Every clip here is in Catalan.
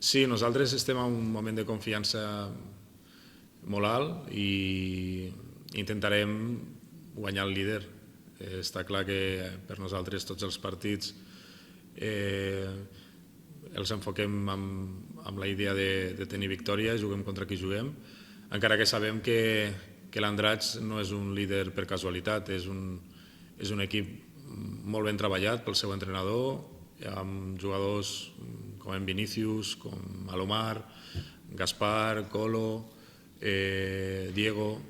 Sí, nosaltres estem en un moment de confiança molt alt i intentarem guanyar el líder. Està clar que per nosaltres tots els partits els enfoquem amb la idea de tenir victòria, juguem contra qui juguem, encara que sabem que l'Andratx no és un líder per casualitat, és un equip molt ben treballat pel seu entrenador, amb jugadors com en Vinícius, com Alomar, Gaspar, Colo, Diego.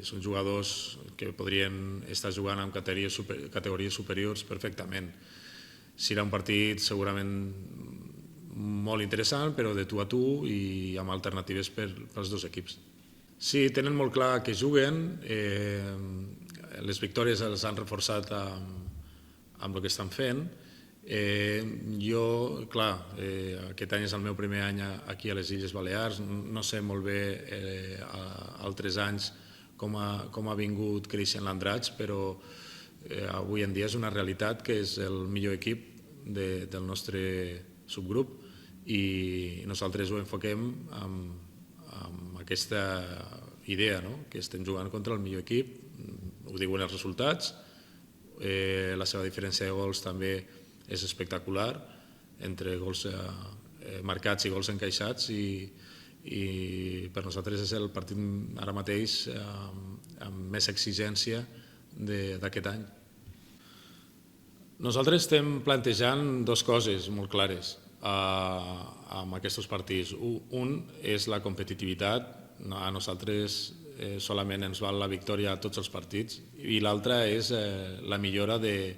Són jugadors que podrien estar jugant en categories superiors perfectament. Serà un partit segurament molt interessant, però de tu a tu i amb alternatives pels dos equips. Sí, tenen molt clar que juguen, les victòries els han reforçat amb el que estan fent. Jo, clar, aquest any és el meu primer any aquí a les Illes Balears, no sé molt bé altres anys com ha vingut creixent l'Andratx, però avui en dia és una realitat que és el millor equip del nostre subgrup i nosaltres ho enfoquem amb aquesta idea, que estem jugant contra el millor equip, ho diuen els resultats, la seva diferència de gols també és espectacular, entre gols marcats i gols encaixats, i per nosaltres és el partit ara mateix amb més exigència d'aquest any. Nosaltres estem plantejant dues coses molt clares amb aquests partits. Un és la competitivitat, a nosaltres solament ens val la victòria a tots els partits, i l'altra és la millora de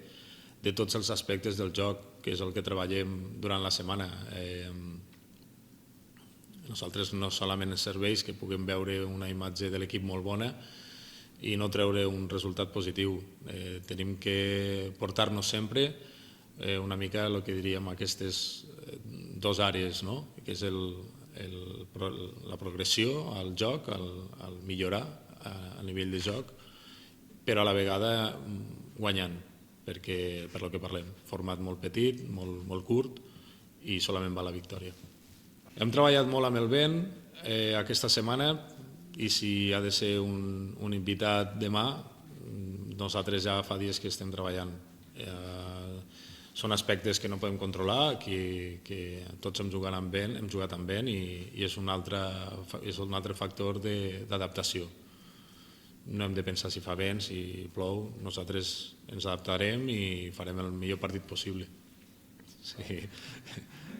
tots els aspectes del joc, que és el que treballem durant la setmana. Nosaltres no solament ens serveix que puguem veure una imatge de l'equip molt bona i no treure un resultat positiu. Tenim que portar-nos sempre una mica el que diríem aquestes dues àrees, que és la progressió al joc, el millorar a nivell de joc, però a la vegada guanyant, per el que parlem. Format molt petit, molt curt i solament va la victòria. Hem treballat molt amb el vent aquesta setmana i si ha de ser un invitat demà, nosaltres ja fa dies que estem treballant. Són aspectes que no podem controlar, que tots hem jugat amb vent i és un altre factor d'adaptació. No hem de pensar si fa vent, si plou, nosaltres ens adaptarem i farem el millor partit possible.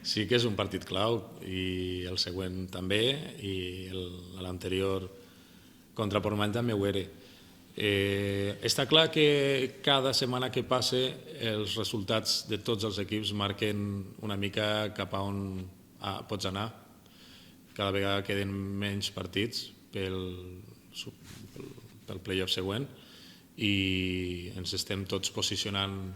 Sí que és un partit clau i el següent també, i l'anterior contra Portmany també ho era. Està clar que cada setmana que passa els resultats de tots els equips marquen una mica cap a on pots anar. Cada vegada queden menys partits pel play-off següent i ens estem tots posicionant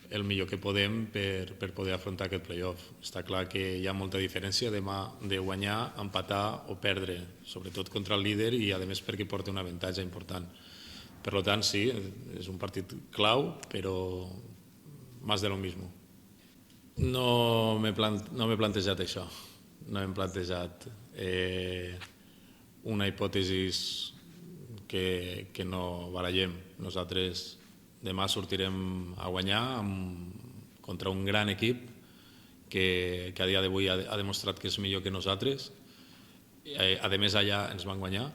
el millor que podem per poder afrontar aquest play-off. Està clar que hi ha molta diferència demà de guanyar, empatar o perdre, sobretot contra el líder i a més perquè porta un avantatge important. Per tant, sí, és un partit clau, però més de lo mismo. No m'he plantejat això, no hem plantejat una hipòtesi que no barallem. Nosaltres demà sortirem a guanyar contra un gran equip que a dia d'avui ha demostrat que és millor que nosaltres. A més, allà ens van guanyar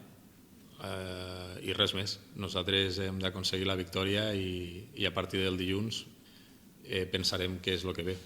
i res més. Nosaltres hem d'aconseguir la victòria i a partir del dilluns pensarem què és el que ve.